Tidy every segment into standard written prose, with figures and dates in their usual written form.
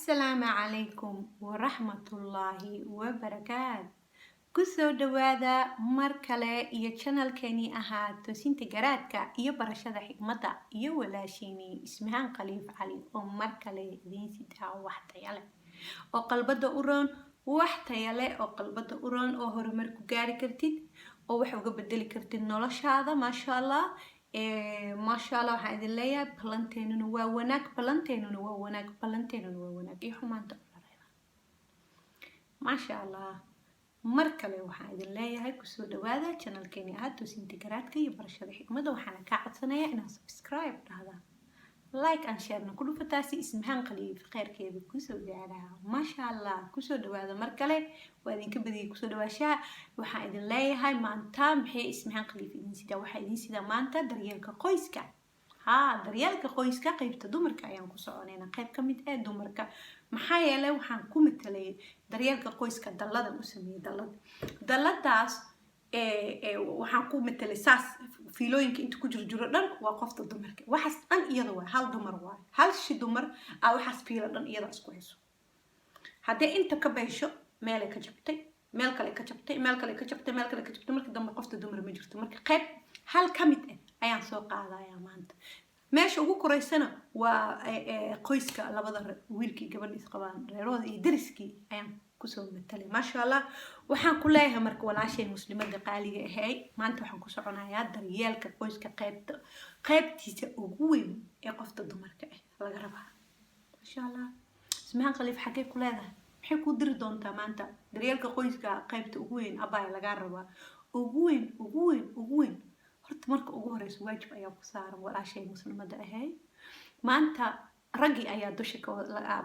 السلام عليكم ورحمة الله وبركاته. كسو دوادا مركلة iyo channelkeeni ahaa toosinta garaadka iyo barashada xigmada iyo walaashini ismahan Khaliif Cali oo markale idin sidaa wax tayo leh oo qalbada u roon wax tayo leh oo qalbada u roon oo horumar ku gaari kartid oo wax uga bedeli kartid noloshaada maasha Allah maasha Allah waxaan idin leeyahay balanteenuna waa wanaag iyo xumaanta maasha Allah markale waxaan idin leeyahay kusoo dhawaada channelkeeni ahaa toosinta garaadka iyo barashada xigmada waxaan ka codsanayaa inaad subscribe dhahdaa like and share na ku dhufataasi ismahan Khaliif khayrkeeda kusoo gaadhaa maasha Allah kusoo dhawaada markale waa idinka badiyay kusoo dhawaashaha waxaan idin leeyahay maanta maxay ismahan Khaliif idin sidaa waxaa idin sidaa maanta daryeelka qoyska daryeelka qoyska qaybta dumarka ayaan ku soconaynaa qayb ka mid ah dumarka maxaa yeelay waxaan ku matalay daryeelka qoyska dallada u sameeyay dalladaas waxaan ku matalay saas fiilooyinka inta ku jiro dhan waa qofta dumarka waxaas dhan iyada waa hal dumar waa hal shi dumar waxaas fiilo dhan iyada isku hayso haddii inta ka beesho meel ka jabtay meel kale ka jabtay marka dambe qofta dumar ma jirto marka qayb hal ka mid ah ayaan soo qaadayaa maanta meesha ugu koreysana waa qoyska labada wiilkii gabadhiis qabaan reerooda iyo dariskii ayaan kusoo matalay maasha Allah waxaan ku leeyahay marka walaashay muslimada qaaliga ahay maanta waxaan ku soconayaa daryeelka qoyska qaybtiisa ugu weyn ee qofta dumarka ah laga rabaa maasha Allah ismahan Khaliif xagee ku leedahay maxay ku diri doontaa maanta daryeelka qoyska qaybta ugu weyn abay laga rabaa ugu weyn horta marka ugu horeyso waajib ayaa ku saaran walaashay muslimada ahay maanta raggi ayaa dusha ka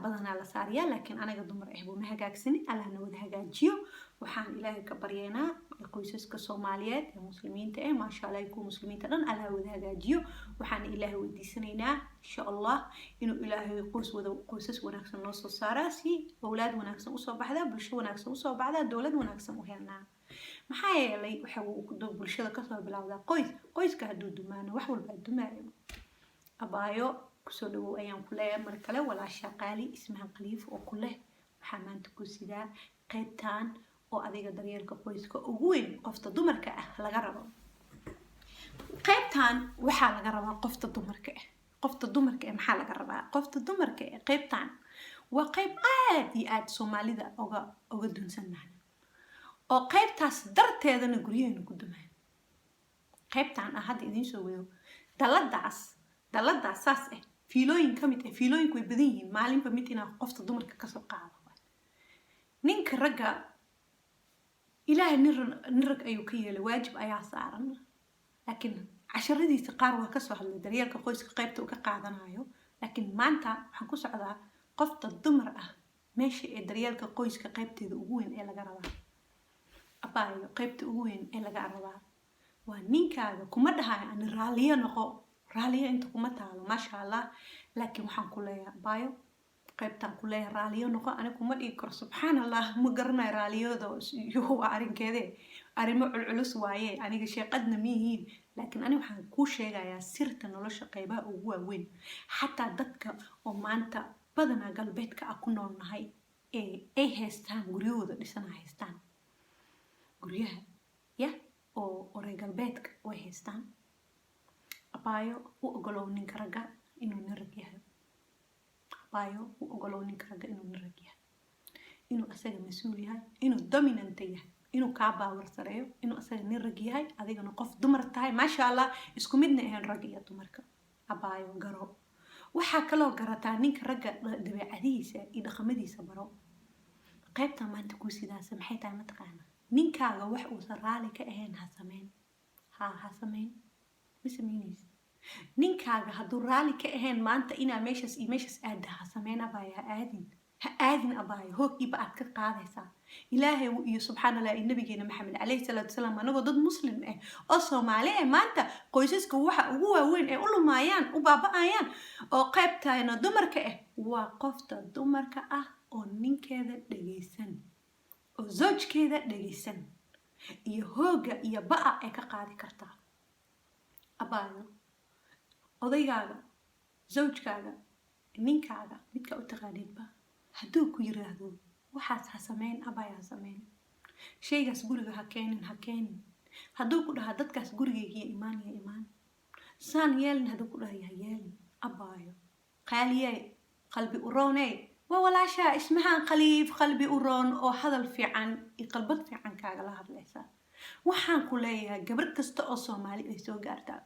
badanaa la saariyaa laakiin anaga dumar ahbu ma hagaagsanin allahna wada hagaajiyo waxaan ilaahay ka baryeynaa qoysaska Soomaaliyeed ee muslimiinta maasha Allah ku muslimiinta dhan allah wada hagaajiyo waxaan ilaahay weydiisanaynaa insha Allah inuu ilaahay qoysas wanaagsan noo soo saaraa si awlaad wanaagsan u soo baxda bulsho wanaagsan u soo baxda dawlad wanaagsan u helnaa maxaa yeelay waxa uu bulshada ka soo bilowdaa qoyska hadduu dumaano wax walba dumaayo abaayo kusoo dhawow ayaan ku leeyahay mar kale walaasha qaali ismahan Khaliif oo ku leh waxaa maanta ku sidaa qaybtaan oo adiga daryeelka qoyska ugu weyn qofta dumarka ah laga rabo qaybtaan waxaa laga rabaa qofta dumarka maxaa laga rabaa qofta dumarka qaybtaan waa qayb aad iyo aad Soomaalida uga dunsannahay oo qaybtaas darteedana guriyeenna ku dumaan qaybtaan hadda idin soo wado dalladaas saas fiilooyin ka mid fiilooyinku way badan yihiin maalinba mid inaa qofta dumarka ka soo qaado ninka ragga ilaahay nin rag ayuu ka yeelay waajib ayaa saaran laakiin casharadiisa qaar waa ka soo hadlay daryeelka qoyska qaybta uu ka qaadanayo laakiin maanta waxaan ku socdaa qofta dumar meesha ee daryeelka qoyska qaybteeda ugu weyn ee laga rabaa abaayo qaybta ugu weyn ee laga rabaa waa ninkaaga kuma dhahayo aan raaliyo inta kuma taalo maasha Allah laakiin waxaan ku leeyahay abaayo qaybtaan ku leeyahay raaliyo noqo aniga kuma dhigi karo subxaanallah ma garanayo raaliyada iyo arrinkeeda arrimo culculus waaye aniga sheeqadna miyihiin laakiin aniga waxaan ku sheegayaa sirta nolosha qaybaha ugu waaweyn xataa dadka oo maanta badanaa galbeedka ku noolnahay ay haystaan guryahooda dhisana haystaan guryaha oo reer galbeedka way haystaan abaayo u ogolow ninka ragga inuu nin rag yahay inuu asaga mas-uul yahay inuu dominant yahay inuu kaa baawar sareeyo inuu asaga nin rag yahay adigana qof dumar tahay maasha Allah isku midna ahayn rag iyo dumarka abaayo garo waxaa kaloo garataa ninka ragga dabeecadihiisa iyo dhaqamadiisa baro qaybta maanta ku sidaas maxay tahay mataqaana ninkaaga wax uusan raali ka ahayn ha sameyn ma sameynaysa ninkaaga hadduu raali ka ahayn maanta inaa meeshaas aada ha sameyn abaayo ha aadin abaayo hoogiiba aad ka qaadaysaa ilaahay iyo subxaanallah iyo nabigeena maxamed calayhi salaatu wasalaam anagoo dad muslim oo Soomaali maanta qoysaska waxa ugu waaweyn ee u lumaayaan u baaba'ayaan oo qaybtaana dumarka waa qofta dumarka oo ninkeeda dhageysan oo zawjkeeda dhageysan iyo hooga iyo ba'a ay ka qaadi kartaa abaayo odaygaaga zawjkaaga ninkaaga midka u taqaanidba hadduu ku yiraahdo waxaas ha sameyn abaya ha sameyn shaygaas guriga ha keenin hadduu ku dhahaa dadkaas gurigayga imaan saan yeelin hadduu ku dhahay ha yeelin abayo qaaliye qalbi urooney waa walaashaa ismahaan khaliif qalbi uroon oo hadal fiican iyo qalbad fiican kaagala hadlaysaa waxaan ku leeyahay gabar kasta oo Soomaali ay soo gaartaa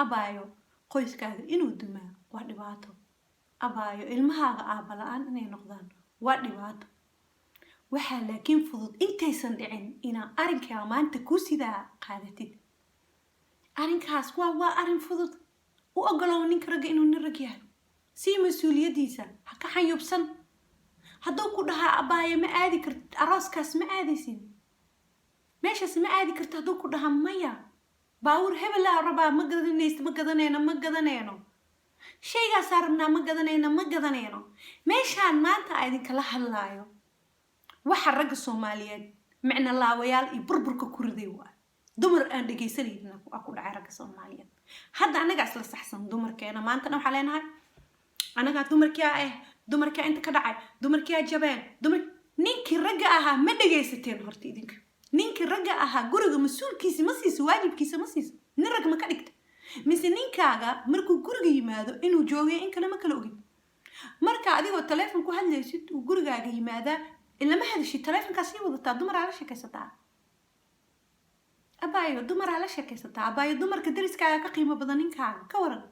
abayo qoyskaaga inuu dumaa waa dhibaato abayo ilmahaaga aaba la'aan inay noqdaan waa dhibaato waxaa laakiin fudud intaysan dhicin inaan arrinkaa maanta ku sidaa qaadatid arrinkaas waa arrin fudud u ogolow ninka ragga inuu nin rag yahay sii mas-uuliyadiisa ha ka xanyubsan hadduu ku dhahaa abayo ma aadi kartid arooskaas ma aadaysin meeshaas ma aadi kartid hadduu ku dhahaa maya baawur hebelaa rabaa ma gadanayno shaygaasaa rabnaa ma gadanayno meeshaan maanta a idinkala hadlaayo waxa ragga Soomaaliyeed micna laawayaal iyo burburka ku riday waa dumar aan dhageysanayna ku dhacay ragga Soomaaliyeed hadda anaga isla saxsan dumarkeena maanta waxa leenahay anaga dumarka inta ka dhacay dumarka jabeen ninkii ragga ahaa ma dhageysateen horta idinka ninkii ragga ahaa guriga mas'uulkiisa ma siiso waajibkiisa ma siiso nin rag ma ka dhigta mise ninkaaga markuu guriga yimaado inuu joogay in kale ma kala ogid marka adigoo telefoon ku hadlaysid uu gurigaaga yimaada إلا ما هذا الشيء تلفون كاسي وضطا دمر على شكل ستا أبايو دمر على شكل ستا أبايو دمر كدرس كقيمة بدنين كورن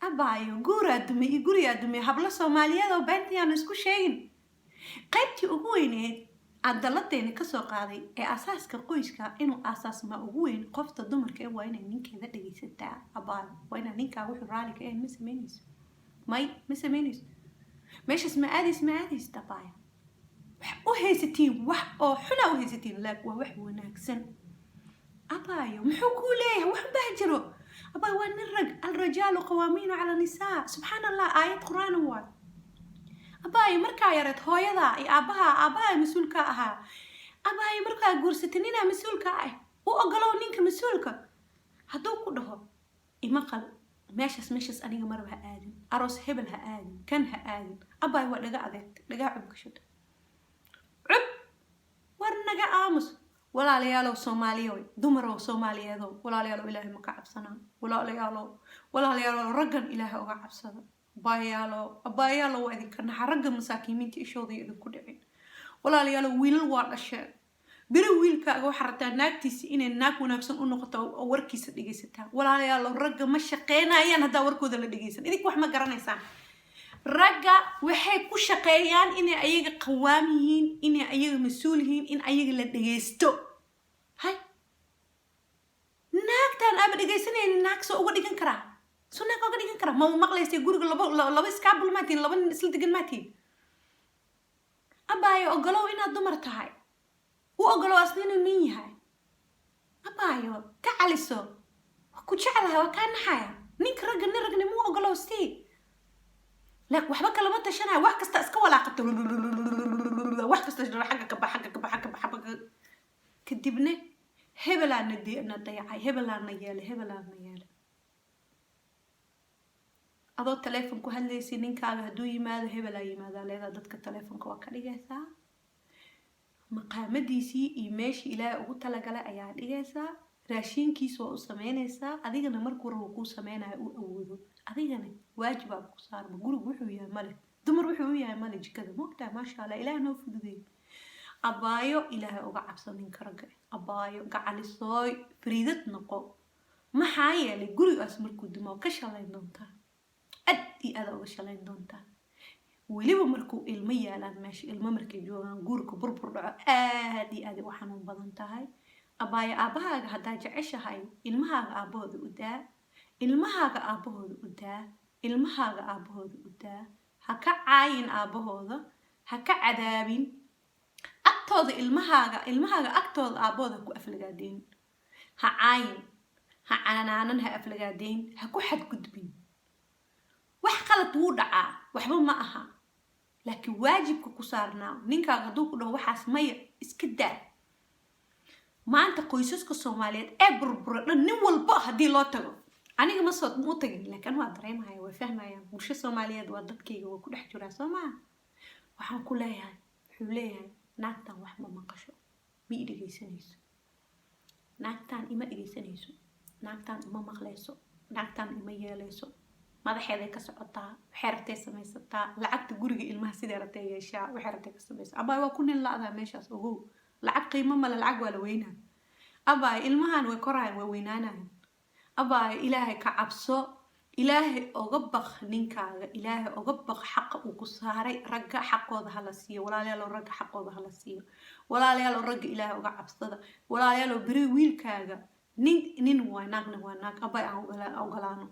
أبايو جوري أدمي هبلا سوماليا لو بنتي أنا سكو شيء قيبتي أقويني عدلتين كسوق هذه أساس كقويسك إنه أساس ما أقوين قفت الدمر كي وين نينك ذا دقي ستا أبايو وين نينك وح رالك إيه مسمينيس ماي مسمينيس مش اسمه عادي تبايو وهيستين وح أو حنا وهيستين لك وح وناكسن أبايو محوكو ليه وح بهجرو أبايو الرجال قوامين على النساء سبحان الله آية قرآن واد أبايو مركا يرد هو يدا أبايو مسؤول كاها أبايو مركا قرستنينا مسؤول كاها وأقلو نينك مسؤول كا هدو كده إمقل ماشس أنيق مربها آدم أروس هبلها آدم كانها آدم أبايو لقا أذيك لقا عبكشد ورنجا آمس ولا ليالو سوماليوي دمرو سوماليادو ولا ليالو إلهي مكعب سنة ولا ليالو رجل إلهي وقعب سنة بايالو وإذا كان حرق مساكين تيشوذي إذا كدعين ولا ليالو ويل وارشة برو ويل كأجو حرتا ناكتيس إن الناك ونفسن النقطة أو وركيس دقيستها ولا ليالو رجل مشقينا أيان هذا وركو ذا اللي دقيسن إذا كوح ما قرنا يسان رجع waxay ku shaqeeyaan inay ayaga qawaam yihiin inay ayaga mas'uul yihiin in ayaga la dhageysto hay naagtan ama dhageysanayna naag soo uga dhigan kara ma maqlaysay guriga laba iskaabul maatiin laba isla degan maatiin abaayo ogolow inaad dumar tahay u ogolow asnina nin yahay abaayo ka caliso ku jecelahay waa ka naxaya ninka ragna mu ogolow sii لك وحبك لما تشنها واحد كست اسكوا ولا قط واحد كست جرا حقك كدبنا هبلا ندي نديعي هبلا نيال أضو التليفون كهلي سنين كاغا هدو يماذا هبلا يماذا لذا دتك التليفون كوكاليجيسا مقامديسي إيماشي إلى أقول تلاقلا أيان إيجيسا راشين كيس وأسمينيسا أديغنا مركو روكو سمينا أوودو أديغنا واجب أبو صار بقول وحو يا ملك دمر وحو يا ملك كذا مقطع ما شاء الله إله نوفد ذي أبايو إله أقعب سنين كرجع أبايو قعلي صاي فريدة نقو ما حايا لجوري أسمركو دماغ كشلين دونتا أدي هذا وكشلين دونتا وليه مركو المية لان ماشي الممركي جوان جوركو بربر أدي وحنون بدنتهاي أبايا أباها هدا جعشة هاي المها أبوه ودا المها أبوه ودا هكا عاين أبوه هكا عذابين أكتوض المها أكتوض أبوه كو أفلقادين ها عاين ها عنانان ها أفلقادين هكو حد قدبين وح قلت ودعا وحبو ما أها لكن واجب كوسارنا نينكا غدوك له وحاس مية اسكدا ما أنت قيسوسك الصوماليات بربر nin walba hadii loo tago aniga ma soo mu tagin laakiin waa dareemahay way fahmayaan bulshada Soomaaliyeed waa dadkayga waa ku dhex jiraa Soomaa waxaan ku leeyahay wuxuu leeyahay naagtan wax ma maqasho ma i dhegeysanayso naagtan ima dhegeysanayso naagtan ima maqlayso naagtan ima yeelayso madaxeeday ka socotaa waxay rabtay samaysataa lacagta guriga ilmaha sidee rabtay yeeshaa waxay rabtay ka samaysaa abaa waa ku nin la-daa meeshaas ogow lacag qiimo male lacag waa la weynaa abaa ilmahan way korayaan way weynaanayaan abaa ilaahay ka cabso ilaahay oga baq ninkaaga ilaahay oga baq xaqa uu ku saaray ragga xaqooda hala siiyo walaalayaal ragga xaqooda hala siiyo walaalayaal ragga ilaahay oga cabsada walaalayaal bari wiilkaaga nin waa naag abaa aan ogolaano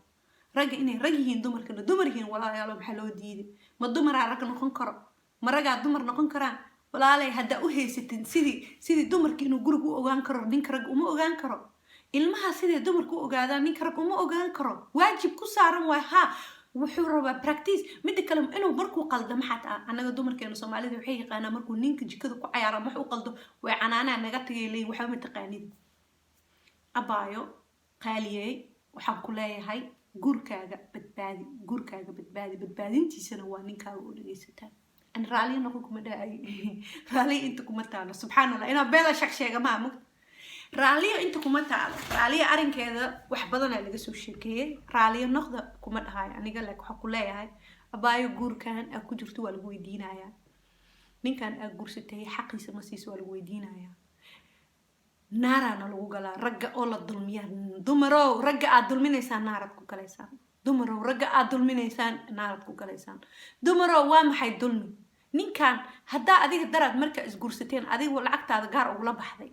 ragga inay rag yihiin dumarkana dumar yihiin walaalayaal maxaa loo diiday ma dumaraa rag noqon karo ma ragaa dumar noqon karaan walaalay haddaa u haysatin sidii dumarka inuu guriga u ogaan karo ninka rag uma ogaan karo ilmaha sidee dumarku u ogaadaan ninka rag uma ogaan karo waajib ku saaran waay ha wuxuu rabaa practice midda kale inuu markuu qaldamo xataa annaga dumarkeenu soomaalida waxay yaqaanaa markuu ninka jikada ku cayaaro wax u qaldo way canaanaa naga tagay leeyihin waxba ma taqaanid abaayo qaaliyey waxaan ku leeyahay guurkaaga badbaadi badbaadintiisana waa ninkaaga u dhegeysataa an raaliya noqon kuma dhaay raaliya inta kuma taalo subxaanallah inaa beela shaq sheega maa mug raaliya inta kuma taalo raaliya arrinkeeda wax badanaa laga soo sheekeeyey raaliya noqda kuma dhahayo aniga laakiin waxaan ku leeyahay abaayo guurkan aad ku jirto waa lagu weydiinayaa ninkan aad guursatay xaqiisa ma siiso waa lagu weydiinayaa naaraana lagu galaa ragga oo la dulmiyaa dumarow ragga aad dulminaysaan naarad ku galaysaan dumarow ragga aad dulminaysaan naarad ku galaysaan dumarow waa maxay dulmi ninkan haddaa adiga daraad marka isguursateen adiga lacagtaada gaar ugula baxday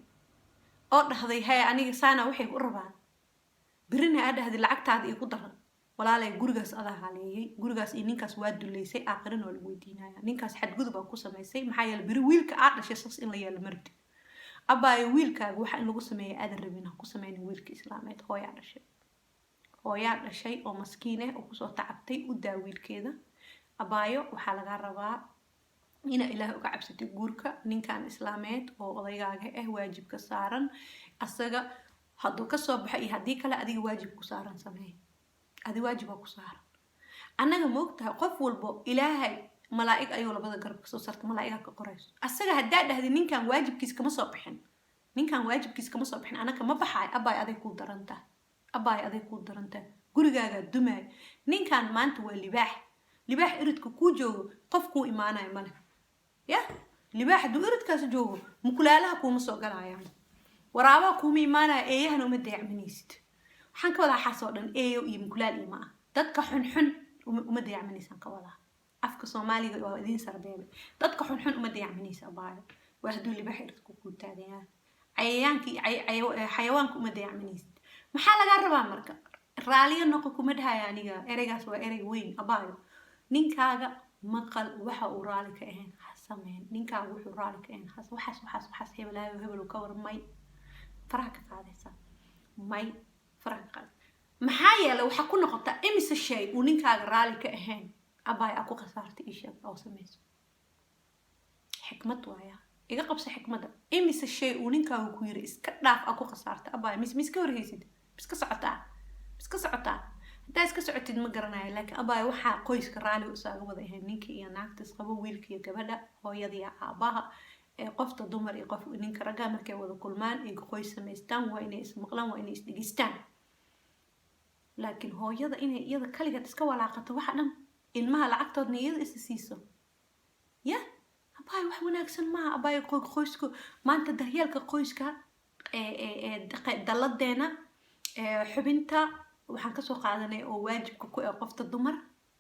oo dhahday hay aniga saana waxay u rabaan birina aad dhahday lacagtaada iyo ku daran walaalay gurigaas adaa haleeyay gurigaas iyo ninkaas waa duleysay aakhirina waa lagu weydiinaya ninkaas xadgudub aa ku samaysay maxaa yeelay biri wiilka aad dhashay saas in la yeelo mardi abaayo wiilkaaga waxa in lagu sameeyo aadan rabin ku sameyna wiilka islaameed hooyaa dhashay oo maskiin ah oo kusoo tacabtay u daa wiilkeeda abaayo waxaa laga rabaa ina ilaahay uga cabsatay guurka ninkan islaameed oo odaygaaga ah waajibka saaran asaga hadduu ka soo baxay iyo haddii kale adiga waajib ku saaran sameey adi waajib ku saaran annaga moogtahay qof walbo ilaahay malaa'ig ayuu labada garab ka soo saartay malaa'iga ka qorayso asaga haddaa dhahday ninkan waajibkiis kama soo bixin anaka ma baxay abaay aday ku daranta gurigaaga dumay ninkan maanta waa libaax iridka ku joogo qof ku iimaanay male ya libaax du iridkaas joogo mukulaalaha kuma soo galayaan waraaba kuma iimaanay eeyahana uma dayacminaysid waxaan ka wadaa xaasoo dhan eeyo iyo mukulaal ima dadka xun uma dayacminaysan ka wadaa afka Soomaaliga waa idin sarbeebay dadka xun uma dayacminaysa abaayo waa haduu libaax iridku ku taagayaan xayawaanka uma dayacminaysid maxaa laga rabaa marka raaliya noqo kuma dhahay aniga ereygaas waa erey weyn abaayo ninkaaga maqal waxa uu raali ka ahayn xasameen ninkaaga wuxuu raali ka ahayn waxaas hebel ka warmay faraha ka qaadaysa may faraha ka qaad maxaa yeelay waxa ku noqota imise shay uu ninkaaga raali ka ahayn abaay aku qasaartay isha oo sameeyso xikmad waaya iga qabso xikmada imise shay uu ninkaaga ku yiri iska dhaaf aku qasaartay abaay miska warhaysid iska socotaa haddaa iska socotid ma garanayo laakiin abaay waxaa qoyska raali u saaga wada ahayn ninka iyo naagta isqabo wiilka iyo gabadha hooyada iyo aabaha qofta dumar iyo qof ninka ragga markay wada kulmaan ay qoys samaystaan waa inay ismaqlaan waa inay isdhigistaan laakiin hooyada inay iyada kaligeed iska walaaqato waxa dhan ilmaha lacagtoodna iyada is siiso ya abaay wax wanaagsan maaha abaay qoysku maanta daryeelka qoyska daladeena xubinta waxaan ka soo qaadanay oo waajibka ku ah qofta dumar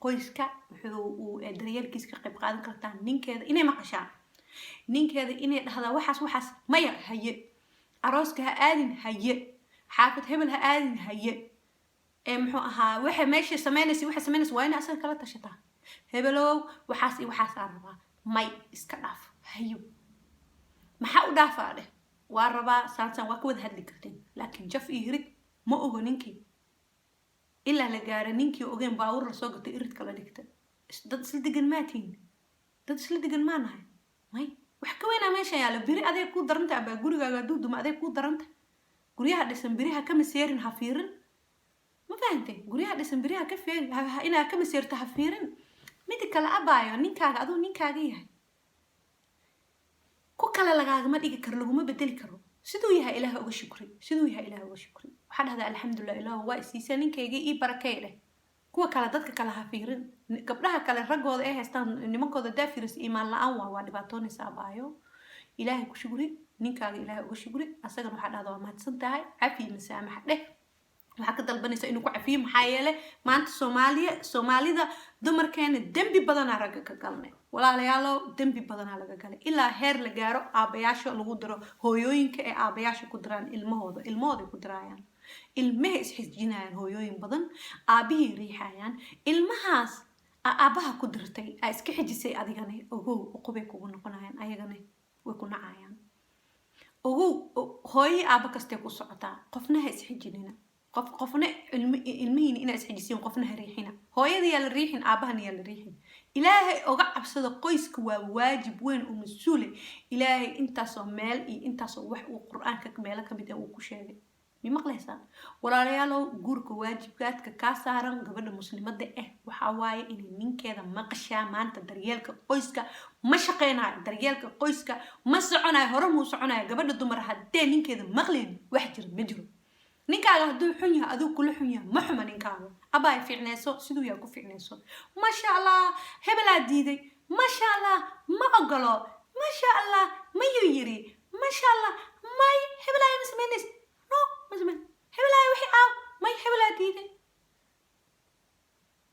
qoyska wuxuu daryeelkiisa ka qayb qaadan kartaa ninkeeda inay maqashaan ninkeeda inay dhahdaa waxaas maya haye arooska ha aadin haye xaafid hebel ha aadin haye muxuu ahaa waxa meesha sameynaysa waa inay asaga kala tashataa hebelow waxaas iyo waxaas aan rabaa may iska dhaaf hayo maxaa u dhaafaa dheh waa rabaa saan waa ka wada hadli kartiin laakiin jaf iyo hirig ma ogo ninkii ilaa la gaaro ninkii ogeen baawur la soo gatay iridka la dhigta dad isla degan maa nahay may wax ka weynaa meesha yaala biri adeeg ku daranta abaa gurigaaga hadduu duma adeeg ku daranta guryaha dhisan biriha kama seerin ha fiirin ma fahantay guryaha dhisan biriha ka feerin inaa kama seerta ha fiirin mid kale abaayo ninkaaga aduu ninkaaga yahay ku kale lagaagama dhigi karo laguma bedeli karo siduu yahay ilaaha uga shukri siduu yahay ilaaha uga shukri waxaa dhahdaa alxamdulilah ilaahu waa isiisa ninkayga ii barakay dheh kuwa kale dadka kale ha fiirin gabdhaha kale raggooda ay haystaan nimankooda daafiris iimaan la-aan waa dhibaatoonaysaa baayo ilaahay ku shukri ninkaaga ilaahay uga shukri asagana waxaa dhahdaa waa mahadsan tahay cafi masaamax dheh waxaa ka dalbanaysa inuu ku cafiyo maxaa yeelay maanta soomaalida dumarkeena dembi badanaa ragga ka galnay walaalayaalo dembi badanaa laga galay ilaa heer la gaaro aabayaasha lagu diro hooyooyinka ee aabayaasha ku diraan ilmahooday ku diraayaan ilmahay isxisjinayaan hooyooyin badan aabihii riixayaan ilmahaas aabaha ku dirtay aa iska xijisay adigana ogow uqubay kugu noqonayaan ayagana way ku nacayaan ogow hooyii aaba kastee ku socotaa qofna ha isxijinina qofna ilmihiina inaa isxijisiin qofna ha riixina hooyada yaa la riixin aabahana yaa la riixin ilaahay oga cabsada qoyska waa waajib weyn oo mas-uule ilaahay intaasoo meel iyo intaasoo wax uu qur-aanka meelo kamid ah uu ku sheegay mimaqlaysaan walaalayaalow guurka waajibkaadka kaa saaran gabadha muslimada ah waxaa waaye inay ninkeeda maqashaa maanta daryeelka qoyska ma shaqeynayo daryeelka qoyska ma soconayo hore muu soconayo gabadha dumar haddee ninkeeda maqlin wax jira ma jiro ninkaaga hadduu xun yahay aduu kula xun yahay ma xuma ninkaaga abaay fiicneyso siduu yaa ku fiicneyso maasha allah hebelaa diiday maasha allah ma ogolo maasha allah mayuu yiri maasha allah may hebelaa ma sameynaysa no ma sameyn hebelaa wixii aaw may hebelaa diiday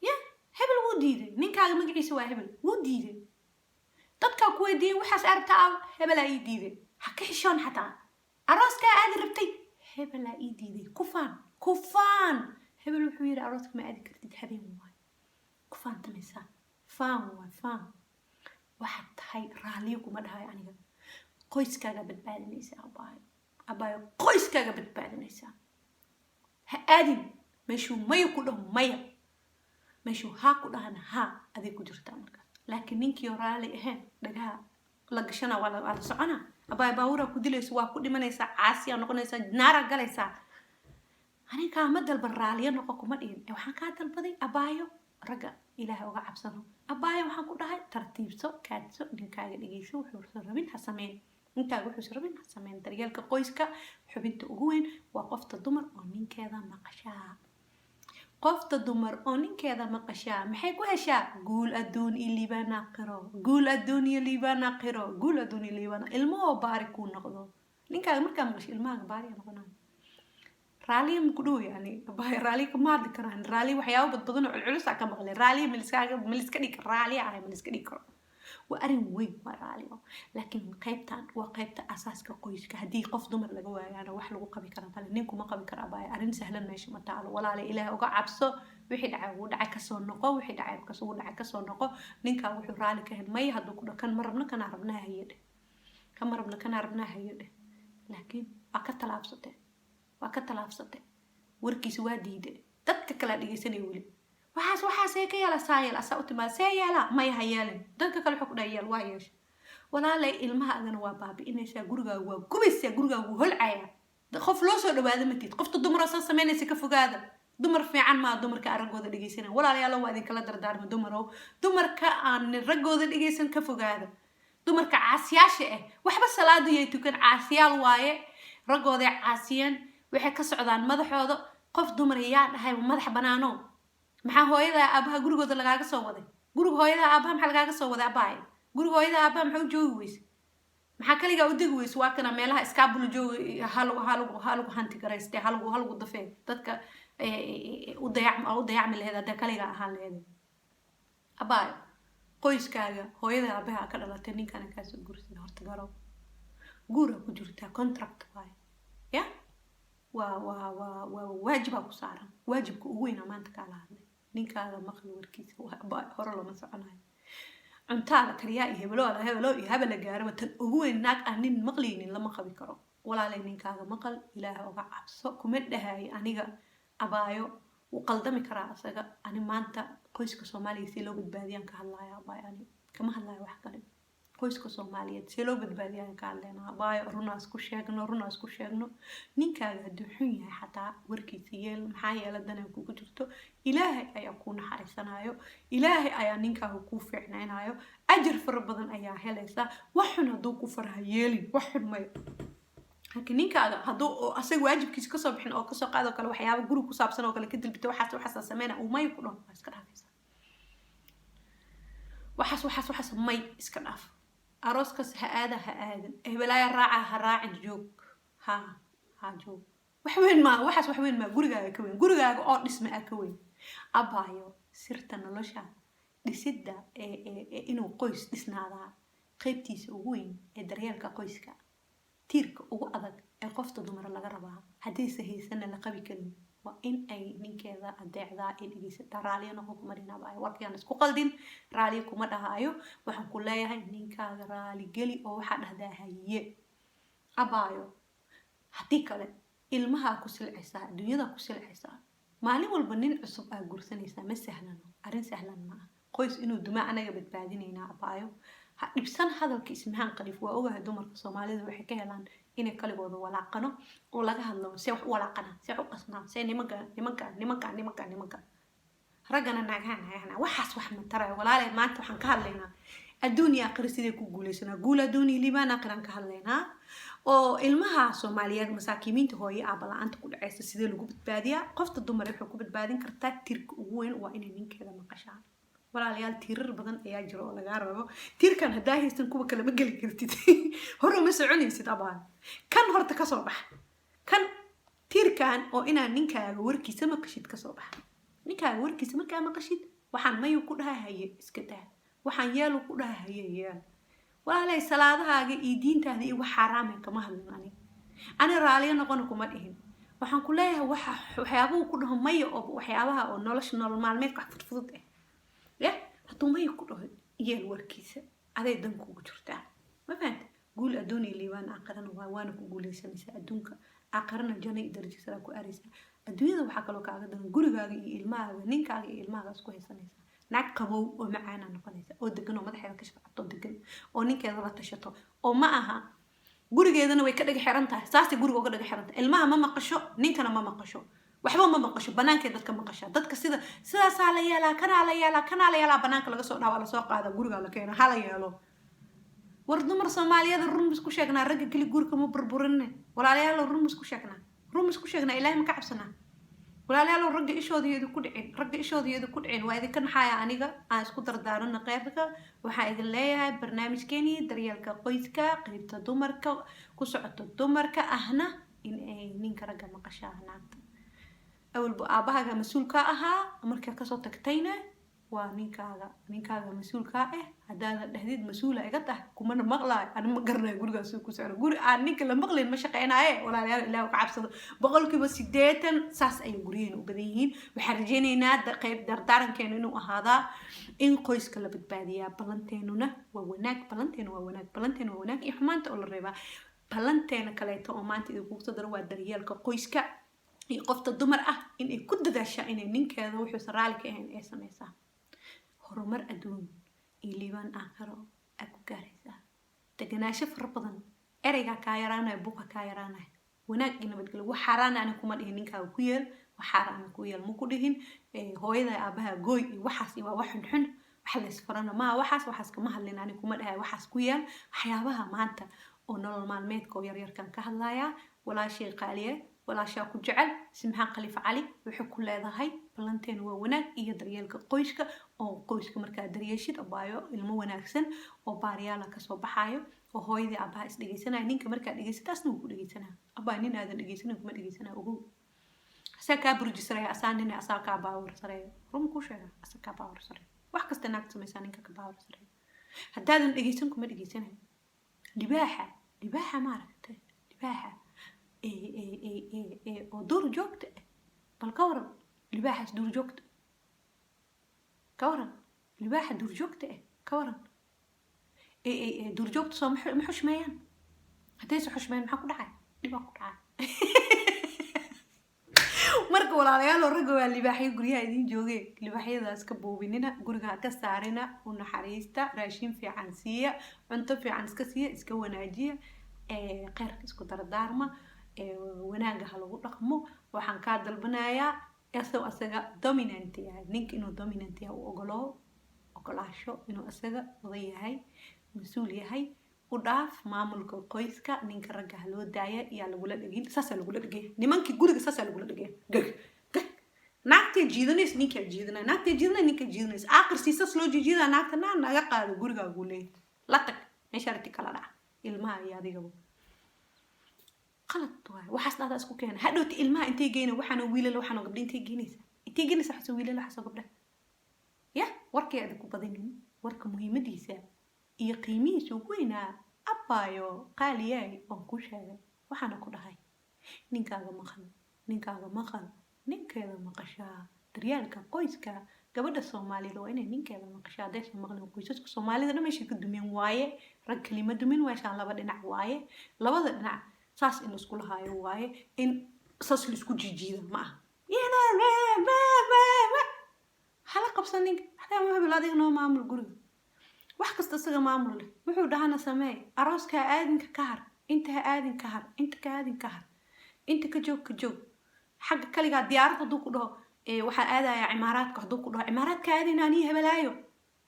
ya hebel wuu diiday ninkaaga magaciisa waa hebel wuu diiday dadkaa ku weydiiyey waxaas arabta aaw hebelaa ii diiday ha ka xishoon xataa arooskaa aadi rabtay hebelaa ii diiday kufaan hebel wuxuu yidhi arooska ma aadi kartid habeen waay kufaan tamaysaa faan waay faan waxaad tahay raaliyo kuma dhahayo aniga qoyskaaga badbaadinaysaa abaayo qoyskaaga badbaadinaysaa ha aadin meeshuu maya ku dhaho maya meeshuu haa ku dhahana haa aday ku jirtaa markaas laakiin ninkii raali ahayn dhagaha la gashana waa la soconaa abaay baawura ku dilayso waa ku dhimanaysaa caasiyaa noqonaysaa naaraa galaysaa anigaa ma dalban raaliyo noqo kuma dhihin waxaan kaa dalbaday abaayo ragga ilaahay uga cabsano abaayo waxaan ku dhahay tartiibso kaadso ninkaaga dhegeyso wuxuusan rabin ha sameyn ninkaaga wuxuusan rabin ha sameyn daryeelka qoyska xubinta ugu weyn waa qofta dumar oo ninkeeda maqashaa qofta dumar oo ninkeeda maqashaa maxay ku heshaa guul adduun iyo liibaan aakhiro guul adduun iyo liibaan aakhiro guul adduun iyo liibaan ilmahoo baari kuu noqdo ninkaaga markaa maqasho ilmahaaga baariya noqonaa raaliya ma ku dhow yani raaliya kama hadli karaan raaliya waxyaabo badbadan oo culculus ka maqlay raaliya maliska dhigi karo raaliya ahay maliska dhigi karo waa arrin weyn waa raaliyo laakiin qaybtan waa qaybta asaaska qoyska haddii qof dumar laga waayaana wax lagu qabi kara male ninkuma qabi kara abaayo arrin sahlan meesha ma taalo walaale ilaahay uga cabso wixii dhacay ugu dhacay kasoo noqo wixii dhacay ugu dhacay kasoo noqo ninkaa wuxuu raali ka hen maya hadduu ku dhakan ma rabna kana rabnaa hayadhe kama rabna kana rabnaa hayadhe laakiin waa ka talaabsatay warkiisa waa diiday dadka kala dhegeysanaya weli waxaas ka yeela saayel asaa u timaad see yeela maya ha yeelin dadka kale wuxuu ku dhahay yeel waa yeesha walaalay ilmahaagana waa baabi'inaysaa gurigaagu waa gubaysaa gurigaagu holcaya qof loo soo dhawaada matid qofta dumar soo sameynaysa ka fogaada dumar fiican maa dumarka araggooda dhegeysanaya walaalayaal waa idinkala dardaarma dumarow dumarka aan raggooda dhegeysan ka fogaada dumarka caasiyaasha ah waxba salaada yay tukan caasiyaal waaye raggooda caasiyeen waxay ka socdaan madaxooda qof dumar yaa dhahay madax banaano maxaa hooyada aabaha gurigooda lagaaga soo waday guriga hooyada aabaha maxaa lagaaga soo waday abaay guriga hooyada aabaha maxaa u joogi weyse maxaa kaligaa u degi weyse waa kana meelaha iskaabul joogi halagu hanti garayste halagu dafee dadka u dayacmi laheed hadda kaligaa ahaan laheed abaay qoyskaaga hooyada aabaha ka dhalatay ninkana kaasoo gursada horta garo guura ku jirtaa contract waaye ya waa waajibaa ku saaran waajibka ugu weynaa maanta kaala hadlay ninkaaga maqli warkiisa hore lama soconayo cuntaa la kariyaa iyo hebelo iyo haba la gaaraba tan ugu weyn naag aan nin maqlaynin lama qabi karo walaalay ninkaaga maqal ilaaha uga cabso kuma dhahayo aniga abaayo wuu qaldami karaa asaga ani maanta qoyska soomaaliya si loo badbaadiyaan ka hadlaya abaayo ani kama hadlayo wax kale qoyska Soomaaliyeed si loo badbaadiyo ka hadlaynaa baayo runaas ku sheegno ninkaaga hadduu xun yahay xataa warkiisa yeel maxaa yeelay dana kugu jirto ilaahay ayaa ku naxariisanayo ilaahay ayaa ninkaaga ku fiicnaynayo ajir fara badan ayaa helaysa wax xun hadduu ku farha yeelin wax xun may laakiin ninkaaga hadduu asaga waajibkiisa ka soo bixin oo ka soo qaado kale waxyaabo guri ku saabsan oo kale ka dilbita waxaas sameeyna uu may ku dhaho iska dhaafaysa waxaas may iska dhaaf arooskaas ha aadan hebelaaya raaca ha raacin joog ha joog waxaas wax weyn ma gurigaaga ka weyn gurigaaga oo dhisma ah ka weyn abaayo sirta nolosha dhisidda inuu qoys dhisnaadaa qaybtiisa ugu weyn ee daryeelka qoyska tiirka ugu adag ee qofta dumar laga rabaa haddayse haysana la qabi karin waa in ay ninkeeda adeecdaa ee dhegeysataa raaliyo noqon kuma dhinabaayo warkayaan isku qaldin raaliyo kuma dhahaayo waxaan ku leeyahay ninkaaga raali geli oo waxaa dhahdaa haye abaayo haddii kale ilmahaa ku silcaysaa adduunyada ku silcaysaa maalin walba nin cusub aa guursanaysaa ma sahlano arrin sahlan ma ah qoys inuu dumaa anaga badbaadinaynaa abaayo ha dhibsan hadalka ismahaan qalif waa ogahay dumarka Soomaalida waxay ka helaan inay kaligooda walaaqano oo laga hadlo si wax walaaqana si wax u qasnaa si nimanka ragana naagana waxaas wax ma taray walaalay maanta waxaan ka hadlaynaa adduuniya aakhir sidee ku guuleysana guul adduuniya liibaan aakhir ka hadlaynaa oo ilmaha Soomaaliyeed masaakiinta hooyo aaba la'aanta ku dhacaysa sidee lagu badbaadiyaa qofta dumar waxay ku badbaadin kartaa tirka ugu weyn waa inay ninkeeda maqashaan walaalayaal tiirar badan ayaa jiro oo laga rabo tiirkan hadaa haysan kuwa kale ma gali kartid hore ma soconaysid abaan kan horta ka soo bax kan tiirkan oo inaa ninkaaga warkiisa maqashid ka soo bax ninkaaga warkiisa markaa maqashid waxaan mayu ku dhahay haye iska daa waxaan yeelo ku dhahay haye yeel walaalay salaadahaaga iyo diintaada iyo wax xaraam ah kama hadlin ani raaliyo noqon kuma dhihin waxaan ku leeyahay waxyaabuhu ku dhaho mayo oo waxyaabaha oo nolosha nolol maalmeedka wax fudud ah hadduu may ku dhaho yeel warkiisa aday dan kugu jirtaa ma fahanta guul adduun iyo liibaan aakhirana waana ku guuleysanaysaa adduunka aakhirana janno iyo darajo sare ku aaraysaa adduunyada waxaa kaloo kaaga daran gurigaaga iyo ilmahaaga ninkaaga iyo ilmahaaga isku haysanaysaa naag qabow oo macaana noqonaysa oo degan oo madaxeeda ka shaqato degan oo ninkeeda la tashato oo ma aha gurigeedana way ka dhaga xiran tahay saasay guriga uga dhaga xiran tahay ilmaha ma maqasho ninkana ma maqasho waxba ma maqasho banaanka dadka maqasha dadka sidaas la yeelaa kana la yeelaa banaanka laga soo dhaawaa la soo qaada guriga la keeno hala yeelo war dumar Soomaaliyeed run isku sheegnaa ragga kali guriga ma burburinne walaalayaal run isku sheegnaa ilaahay ma ka cabsanaa walaalayaal ragga ishoodeedu ku dhicin waa idinka naxaya aniga aan isku dardaarno qeybka waxa idin leeyahay barnaamijkeeni daryeelka qoyska qaybta dumarka ku socoto dumarka ahna in ay ninka ragga maqashaanaanta أول بأباها مسؤول كأها أمريكا كسر تكتينه ninkaaga mas-uulka ah hadaa dhahdid mas-uula iga tahay kumana maqlaayo aan ma garanayo gurigaas ku socdo guri aan ninka la maqlayn ma shaqeynaaye walaalayaal ilaahay ka cabsado 80% saas ay guriyeen u badan yihiin waxaan rajaynaynaa qayb dardaarankeenu inuu ahaadaa in qoyska la badbaadiyaa balanteenuna waa wanaag iyo xumaanta oo la reebaa balanteena kaleeto oo maanta idinku soo daro waa daryeelka qoyska iyo qofta dumar ah in ay ku dadaashaa inay ninkeeda wuxuu saraali ka ahayn ay samaysaa horumar adduun iyo liibaan aakhiro aad ku gaaraysaa deganaansho fara badan ereyga kaa yaraanaya buuqa kaa yaraanaya wanaag iyo nabadgelyo wax xaaraan aan kuma dhihin ninkaaga ku yeel wax xaaraan ku yeel ma ku dhihin hooyada aabaha gooy iyo waxaas iyo waa wax xun wax la isfarana ma waxaas kama hadlin aan kuma dhahay waxaas ku yeel waxyaabaha maanta oo nolol maalmeedka oo yaryarkan ka hadlaya walaashay qaaliye walaashaa ku jecel simhaan khaliif cali wuxuu ku leedahay balanteen waa wanaag iyo daryeelka qoyska oo qoyska markaa daryeeshid abaayo ilmo wanaagsan oo baariyaala ka soo baxayo oo hooyadii abaha is dhageysanaya ninka markaa dhageysataasna wuu ku dhageysanaa abaa nin aadan dhageysanin kuma dhageysanaa ogow asaa kaa burjisaraya asaa nin asaa kaa baawar sareeyo run ku sheega asaa kaa baawar sareeyo wax kasta naagta samaysaa ninka ka baawar sareeyo haddaadan dhageysan kuma dhageysanayo libaaxa maaragtay libaaxa oo duur joogta bal ka waran libaaxaas duur joogta ka waran libaaxa duur joogta ka waran duur joogta soo ma xushmeeyaan haddayse xushmeeyaan maxaa ku dhacay dhibaa ku dhacay marka marka walaalayaal ragga waa libaaxyo guryaha idin joogeen libaaxyadaas ka boobinina guriga ka saarina u naxariista raashin fiican siiya cunto fiican iska siiya iska wanaajiya khayrka isku dardaarma wanaaga ha lagu dhaqmo waxaan ka dalbanayaa asaga dominant yahay ninka inuu dominant yahay u ogolaasho inuu asaga oday yahay mas'uul yahay u dhaaf maamulka qoyska ninka ragga loo daaya yaa lagula dhigin saasa lagula dhigay nimankii guriga saasa lagula dhigay naagtay jiidanaysa ninka jiidanay naagtay jiidanay ninka jiidanaysa aakhir siisas loo jiijiida naagta naga qaado guriga ugu leey la tag meesharti kala dhac ilmaha iyo adigaba qalad waay waxaas dhada isku keenay hadhowti ilmaha intay geeyna waxaana wiilal waxaana gabdho intay geynaysa xaso wiilal xaso gabdho ya warkeeda ku badanin warka muhiimadiisa iyo qiimihiisa ugu weynaa abaayo qaaliyay oo ku sheegay waxaana ku dhahay ninkaaga maqal ninkeeda maqashaa daryaalka qoyska gabadha Soomaaliyeed waa inay ninkeeda maqashaa dadka maqlin qoysaska Soomaalida meesha ka dumeen waaye rag kalima dumin waashaan laba dhinac waaye labada dhinac saas in isku lahaayo waaye in saas la isku jijiida ma aha hala qabsanin hadaa ma bilaadiga noo maamul guriga wax kasta isaga maamul leh wuxuu dhahana sameey arooska aadinka ka har inta ka joog xagga kaliga diyaarad haduu ku dhaho waxa aadaya cimaaraadka haduu ku dhaho cimaaraadka aadina ani hebelaayo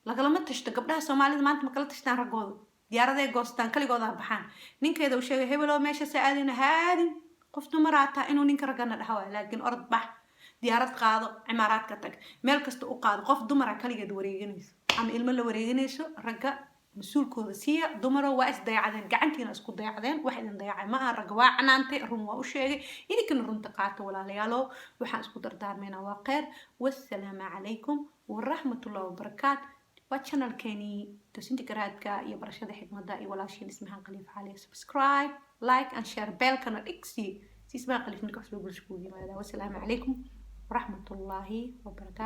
lagalama tashto gabdhaha Soomaalida maanta ma kala tashtaan ragooda diyaaraday goostaan kaligooda baxaan ninkeeda uu sheegay hebelo meesha saadina haadin qof dumaraata inuu ninka ragana dhaxo laakiin orod bax diyaarad qaado cimaaraadka tag meel kasta u qaado qof dumara kaligeed wareeganayso ama ilmo la wareeganayso ragga mas'uulkooda siiya dumaro waa is dayacadeen gacantiina isku dayacadeen wax idin dayacay ma aha ragga waa canaantay run waa u sheegay idinkana runta qaato walaalayaalo waxaan isku dardaarmeynaa waa khayr wassalaamu calaykum waraxmatullaahi wabarakaatu waa channelkeeni toosinta garaadka iyo barashada xikmadda iyo walaashiin ismahan qaliif xaaliya subscribe like and share belkana dhigsi si ismahan qaliif ninka wax soo bulshada ku yimaada wassalaamu calaykum waraxmatullaahi wabarakaatu